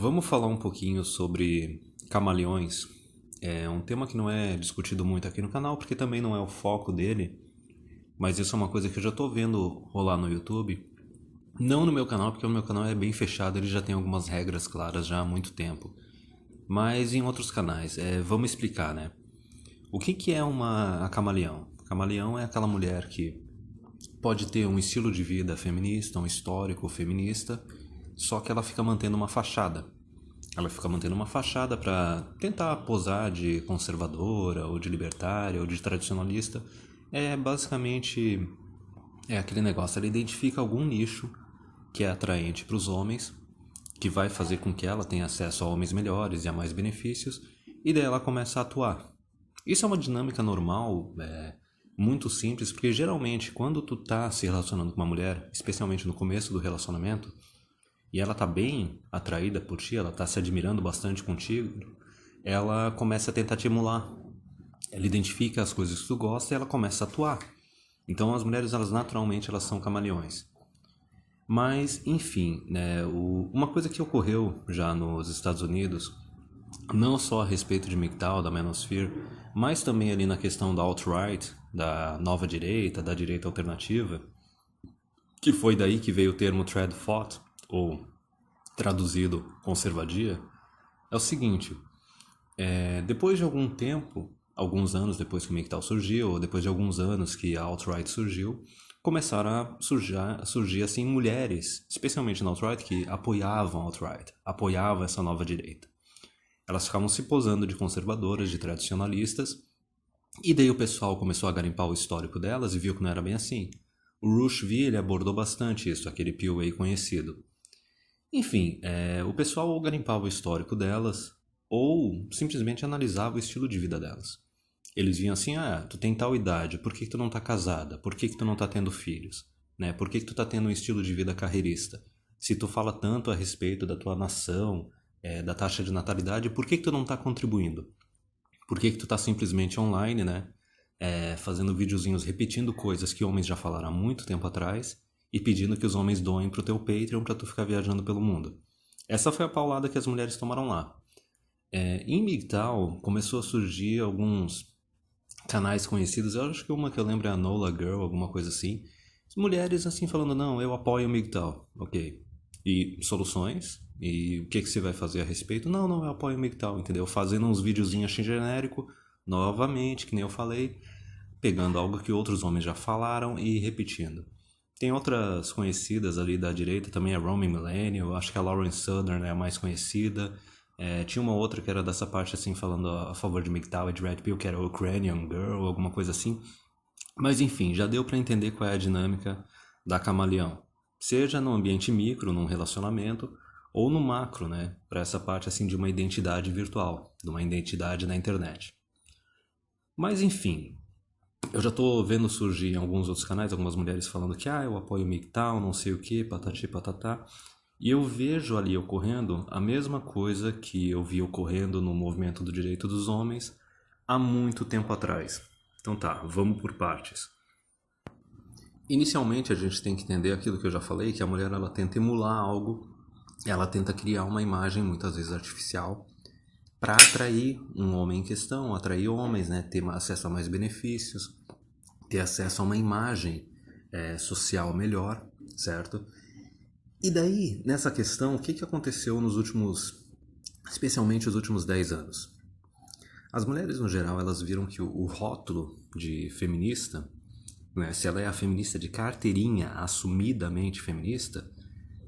Vamos falar um pouquinho sobre camaleões. É um tema que não é discutido muito aqui no canal, porque também não é o foco dele, mas isso é uma coisa que eu já tô vendo rolar no YouTube. Não no meu canal, porque o meu canal é bem fechado, ele já tem algumas regras claras já há muito tempo. Mas em outros canais, vamos explicar, né? O que é a camaleão? Camaleão é aquela mulher que pode ter um estilo de vida feminista, um histórico feminista, só que ela fica mantendo uma fachada. Ela fica mantendo uma fachada para tentar posar de conservadora, ou de libertária, ou de tradicionalista. Basicamente aquele negócio, ela identifica algum nicho que é atraente para os homens, que vai fazer com que ela tenha acesso a homens melhores e a mais benefícios, e daí ela começa a atuar. Isso é uma dinâmica normal, muito simples, porque geralmente quando tu tá se relacionando com uma mulher, especialmente no começo do relacionamento, e ela tá bem atraída por ti, ela tá se admirando bastante contigo, ela começa a tentar te emular. Ela identifica as coisas que tu gosta e ela começa a atuar. Então as mulheres, elas naturalmente, elas são camaleões. Mas, enfim, né, uma coisa que ocorreu já nos Estados Unidos, não só a respeito de MGTOW, da Manosphere, mas também ali na questão da alt-right, da nova direita, da direita alternativa, que foi daí que veio o termo trad thought, ou traduzido conservadia, é o seguinte: depois de algum tempo, alguns anos depois que o MGTOW surgiu, ou depois de alguns anos que a alt-right surgiu, começaram a surgir assim mulheres, especialmente na alt-right, que apoiavam a alt-right, apoiavam essa nova direita. Elas ficavam se posando de conservadoras, de tradicionalistas, e daí o pessoal começou a garimpar o histórico delas e viu que não era bem assim. O Rush V, ele abordou bastante isso, aquele POA conhecido. Enfim, o pessoal ou garimpava o histórico delas, ou simplesmente analisava o estilo de vida delas. Eles viam assim: tu tem tal idade, por que tu não tá casada? Por que tu não tá tendo filhos? Né? Por que tu tá tendo um estilo de vida carreirista? Se tu fala tanto a respeito da tua nação, da taxa de natalidade, por que tu não tá contribuindo? Por que tu tá simplesmente online, né? Fazendo videozinhos repetindo coisas que homens já falaram há muito tempo atrás e pedindo que os homens doem pro teu Patreon pra tu ficar viajando pelo mundo. Essa foi a paulada que as mulheres tomaram lá. Em MGTOW começou a surgir alguns canais conhecidos, eu acho que uma que eu lembro é a Nola Girl, alguma coisa assim. Mulheres assim falando: não, eu apoio o MGTOW, ok. E soluções? E o que você vai fazer a respeito? Não, eu apoio o MGTOW, entendeu? Fazendo uns videozinhos assim genérico, novamente, que nem eu falei, pegando algo que outros homens já falaram e repetindo. Tem outras conhecidas ali da direita, também a Romy Millennial, acho que a Lauren Southern é a mais conhecida. Tinha uma outra que era dessa parte assim, falando a favor de MGTOW e de Red Pill, que era a Ukrainian Girl, alguma coisa assim. Mas enfim, já deu para entender qual é a dinâmica da camaleão. Seja no ambiente micro, num relacionamento, ou no macro, né? Para essa parte assim de uma identidade virtual, de uma identidade na internet. Mas enfim, eu já tô vendo surgir em alguns outros canais algumas mulheres falando que eu apoio o MGTOW, não sei o que, patati patatá. E eu vejo ali ocorrendo a mesma coisa que eu vi ocorrendo no movimento do direito dos homens há muito tempo atrás. Então tá, vamos por partes. Inicialmente a gente tem que entender aquilo que eu já falei, que a mulher ela tenta emular algo, ela tenta criar uma imagem muitas vezes artificial para atrair um homem em questão, atrair homens, né, ter acesso a mais benefícios, ter acesso a uma imagem social melhor, certo? E daí, nessa questão, o que aconteceu nos últimos, especialmente os últimos 10 anos? As mulheres, no geral, elas viram que o rótulo de feminista, né, se ela é a feminista de carteirinha, assumidamente feminista,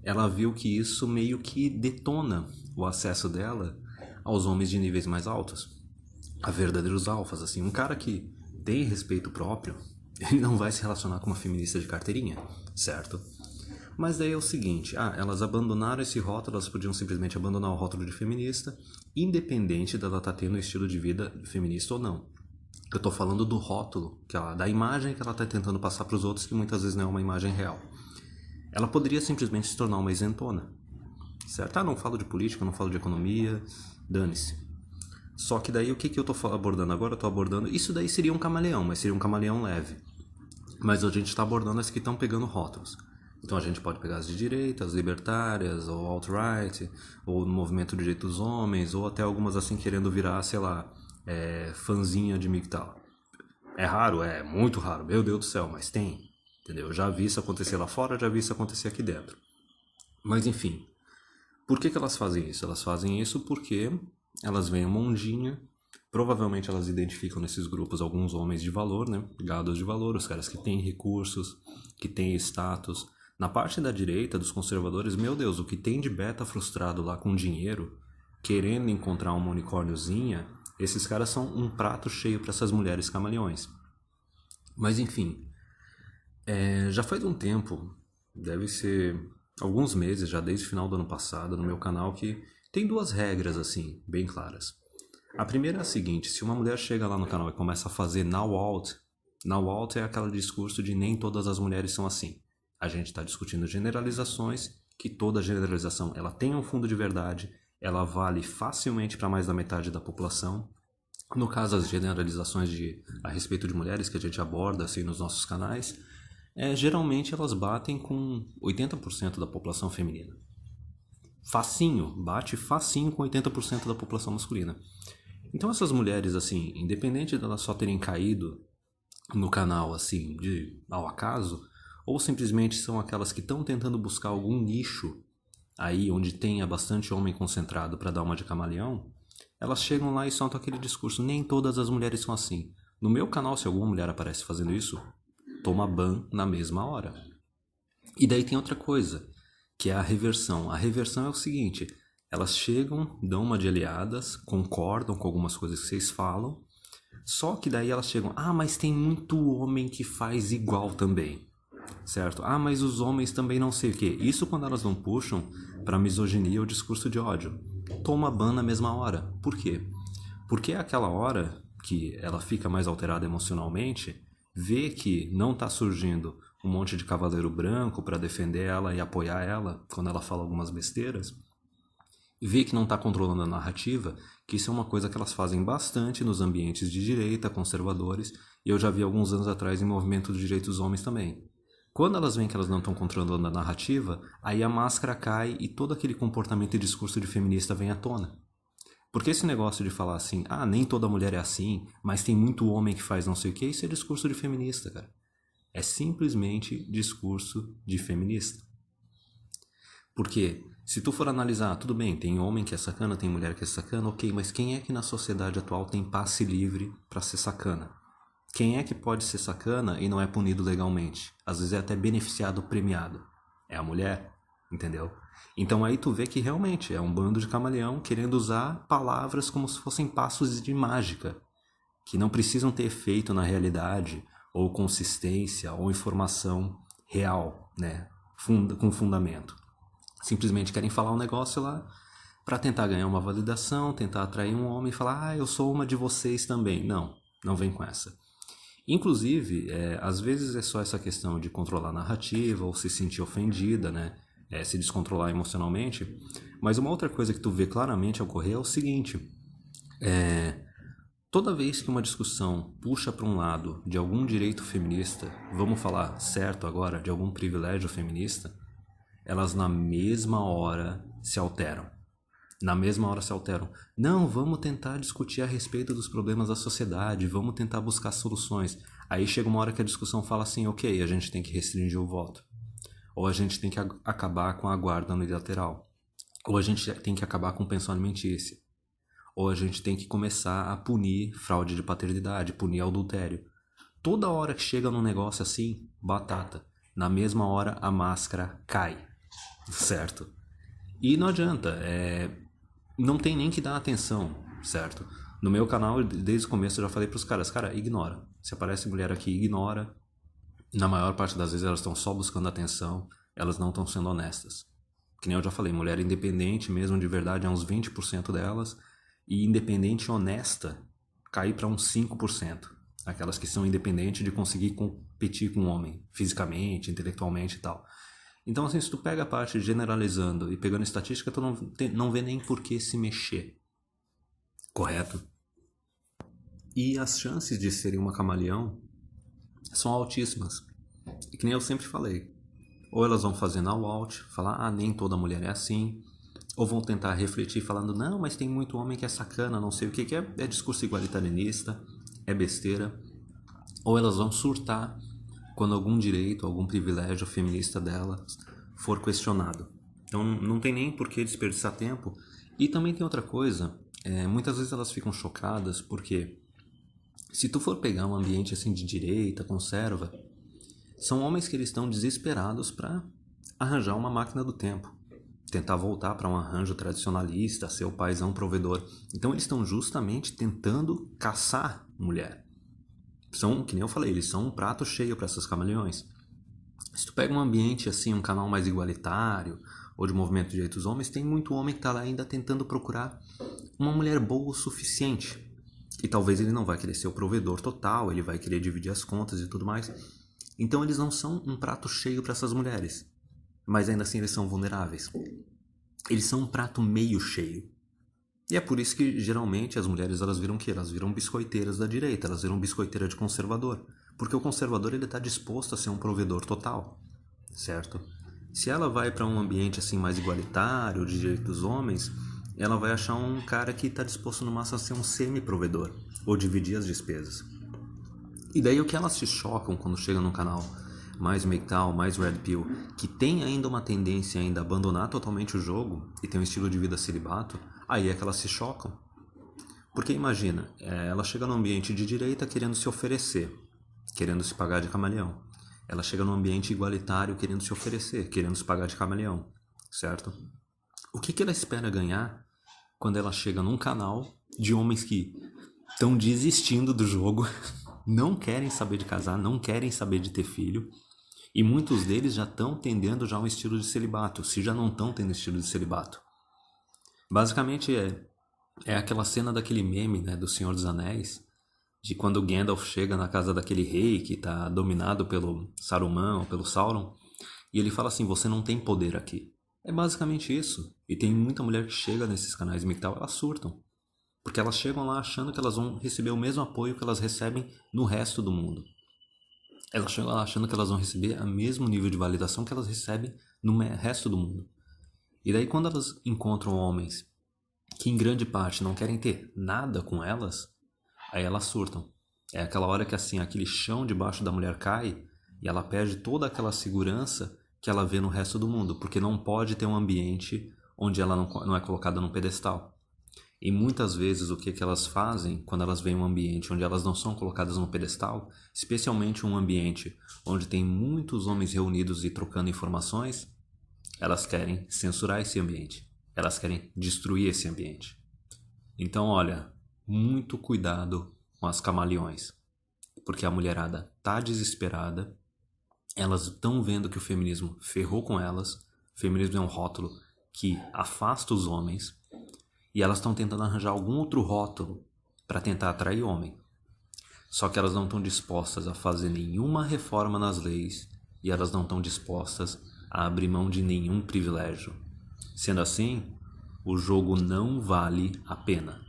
ela viu que isso meio que detona o acesso dela aos homens de níveis mais altos, a verdadeiros alfas. Assim, um cara que tem respeito próprio, ele não vai se relacionar com uma feminista de carteirinha, certo? Mas daí é o seguinte, elas abandonaram esse rótulo, elas podiam simplesmente abandonar o rótulo de feminista, independente dela estar tendo um estilo de vida feminista ou não. Eu estou falando do rótulo, da imagem que ela está tentando passar para os outros, que muitas vezes não é uma imagem real. Ela poderia simplesmente se tornar uma isentona, certo? Não falo de política, não falo de economia, dane-se. Só que daí o que eu estou abordando agora? Eu estou abordando, isso daí seria um camaleão, mas seria um camaleão leve. Mas a gente está abordando as que estão pegando rótulos. Então a gente pode pegar as de direita, as libertárias, ou alt-right, ou no movimento de direitos dos homens, ou até algumas assim querendo virar, sei lá, fãzinha de MGTOW. É raro? É muito raro, meu Deus do céu, mas tem, entendeu? Já vi isso acontecer lá fora, já vi isso acontecer aqui dentro. Mas enfim, por que elas fazem isso? Elas fazem isso porque elas veem uma ondinha, provavelmente elas identificam nesses grupos alguns homens de valor, né? Gados de valor, os caras que têm recursos, que têm status. Na parte da direita, dos conservadores, meu Deus, o que tem de beta frustrado lá com dinheiro, querendo encontrar uma unicórniozinha, esses caras são um prato cheio para essas mulheres camaleões. Mas enfim, já faz um tempo, deve ser alguns meses, já desde o final do ano passado, no meu canal, que tem duas regras assim, bem claras. A primeira é a seguinte: se uma mulher chega lá no canal e começa a fazer now alt é aquele discurso de nem todas as mulheres são assim. A gente está discutindo generalizações, que toda generalização ela tem um fundo de verdade, ela vale facilmente para mais da metade da população. No caso, as generalizações a respeito de mulheres que a gente aborda assim, nos nossos canais, geralmente elas batem com 80% da população feminina. Facinho, bate facinho com 80% da população masculina. Então essas mulheres, assim, independente de elas só terem caído no canal, assim, ao acaso, ou simplesmente são aquelas que estão tentando buscar algum nicho aí onde tenha bastante homem concentrado para dar uma de camaleão, elas chegam lá e soltam aquele discurso: nem todas as mulheres são assim. No meu canal, se alguma mulher aparece fazendo isso, toma ban na mesma hora. E daí tem outra coisa, que é a reversão. A reversão é o seguinte: elas chegam, dão uma de aliadas, concordam com algumas coisas que vocês falam, só que daí elas chegam: ah, mas tem muito homem que faz igual também, certo? Ah, mas os homens também não sei o quê. Isso quando elas não puxam para misoginia ou discurso de ódio. Toma ban na mesma hora. Por quê? Porque é aquela hora que ela fica mais alterada emocionalmente, vê que não está surgindo um monte de cavaleiro branco para defender ela e apoiar ela quando ela fala algumas besteiras, vê que não está controlando a narrativa, que isso é uma coisa que elas fazem bastante nos ambientes de direita, conservadores, e eu já vi alguns anos atrás em movimento dos direitos dos homens também. Quando elas veem que elas não estão controlando a narrativa, aí a máscara cai e todo aquele comportamento e discurso de feminista vem à tona. Porque esse negócio de falar assim: ah, nem toda mulher é assim, mas tem muito homem que faz não sei o que, isso é discurso de feminista, cara. É simplesmente discurso de feminista. Porque se tu for analisar, tudo bem, tem homem que é sacana, tem mulher que é sacana, ok, mas quem é que na sociedade atual tem passe livre para ser sacana? Quem é que pode ser sacana e não é punido legalmente? Às vezes é até beneficiado, premiado. É a mulher, entendeu? Então aí tu vê que realmente é um bando de camaleão querendo usar palavras como se fossem passos de mágica, que não precisam ter efeito na realidade, ou consistência, ou informação real, né? Com fundamento. Simplesmente querem falar um negócio lá para tentar ganhar uma validação, tentar atrair um homem e falar: ah, eu sou uma de vocês também. Não, não vem com essa. Inclusive, às vezes é só essa questão de controlar a narrativa ou se sentir ofendida, né? Se descontrolar emocionalmente. Mas uma outra coisa que tu vê claramente ocorrer é o seguinte: toda vez que uma discussão puxa para um lado de algum direito feminista, vamos falar certo agora, de algum privilégio feminista, elas na mesma hora se alteram. Na mesma hora se alteram. Não, vamos tentar discutir a respeito dos problemas da sociedade, vamos tentar buscar soluções. Aí chega uma hora que a discussão fala assim: ok, a gente tem que restringir o voto. Ou a gente tem que acabar com a guarda unilateral. Ou a gente tem que acabar com pensão alimentícia. Ou a gente tem que começar a punir fraude de paternidade, punir adultério. Toda hora que chega num negócio assim, batata. Na mesma hora a máscara cai. Certo? E não adianta, não tem nem que dar atenção, certo? No meu canal, desde o começo, eu já falei pros caras: cara, ignora. Se aparece mulher aqui, ignora. Na maior parte das vezes elas estão só buscando atenção, elas não estão sendo honestas. Que nem eu já falei, mulher independente mesmo de verdade é uns 20% delas, e independente honesta cai para uns 5%. Aquelas que são independentes de conseguir competir com o homem, fisicamente, intelectualmente e tal. Então, assim, se tu pega a parte generalizando e pegando estatística, tu não vê nem por que se mexer. Correto? E as chances de serem uma camaleão são altíssimas. E que nem eu sempre falei, Ou elas vão fazer now out, falar, nem toda mulher é assim. Ou vão tentar refletir falando, não, mas tem muito homem que é sacana, não sei o que é discurso igualitarianista, é besteira. Ou elas vão surtar quando algum direito, algum privilégio feminista delas for questionado. Então não tem nem por que desperdiçar tempo. E também tem outra coisa, muitas vezes elas ficam chocadas porque se tu for pegar um ambiente assim de direita, conserva, são homens que eles estão desesperados para arranjar uma máquina do tempo, tentar voltar para um arranjo tradicionalista, ser o paizão provedor. Então eles estão justamente tentando caçar mulher. São, que nem eu falei, eles são um prato cheio para essas camaleões. Se tu pega um ambiente assim, um canal mais igualitário, ou de movimento de direitos dos homens, tem muito homem que está lá ainda tentando procurar uma mulher boa o suficiente. E talvez ele não vai querer ser o provedor total, ele vai querer dividir as contas e tudo mais. Então eles não são um prato cheio para essas mulheres, mas ainda assim eles são vulneráveis. Eles são um prato meio cheio. E é por isso que geralmente as mulheres elas viram o quê? Elas viram biscoiteiras da direita, elas viram biscoiteira de conservador. Porque o conservador ele está disposto a ser um provedor total, certo? Se ela vai para um ambiente assim mais igualitário, de direitos dos homens, ela vai achar um cara que está disposto no máximo a ser um semi-provedor, ou dividir as despesas. E daí o que elas se chocam quando chegam num canal mais MGTOW, mais Red Pill, que tem ainda uma tendência ainda a abandonar totalmente o jogo e tem um estilo de vida celibato, aí é que elas se chocam. Porque imagina, ela chega num ambiente de direita querendo se oferecer, querendo se pagar de camaleão. Ela chega num ambiente igualitário querendo se oferecer, querendo se pagar de camaleão, certo? O que ela espera ganhar quando ela chega num canal de homens que estão desistindo do jogo, não querem saber de casar, não querem saber de ter filho, e muitos deles já estão tendendo já um estilo de celibato, se já não estão tendo estilo de celibato. Basicamente é aquela cena daquele meme, né, do Senhor dos Anéis, de quando o Gandalf chega na casa daquele rei que está dominado pelo Saruman ou pelo Sauron, e ele fala assim, você não tem poder aqui. É basicamente isso. E tem muita mulher que chega nesses canais MGTOW, elas surtam. Porque elas chegam lá achando que elas vão receber o mesmo apoio que elas recebem no resto do mundo. Elas chegam lá achando que elas vão receber o mesmo nível de validação que elas recebem no resto do mundo. E daí quando elas encontram homens que em grande parte não querem ter nada com elas, aí elas surtam. É aquela hora que assim, aquele chão debaixo da mulher cai e ela perde toda aquela segurança que ela vê no resto do mundo, porque não pode ter um ambiente onde ela não é colocada num pedestal. E muitas vezes o que elas fazem quando elas veem um ambiente onde elas não são colocadas num pedestal, especialmente um ambiente onde tem muitos homens reunidos e trocando informações, elas querem censurar esse ambiente. Elas querem destruir esse ambiente. Então, olha, muito cuidado com as camaleões, porque a mulherada tá desesperada, elas estão vendo que o feminismo ferrou com elas, o feminismo é um rótulo que afasta os homens, e elas estão tentando arranjar algum outro rótulo para tentar atrair homem. Só que elas não estão dispostas a fazer nenhuma reforma nas leis e elas não estão dispostas a abrir mão de nenhum privilégio. Sendo assim, o jogo não vale a pena.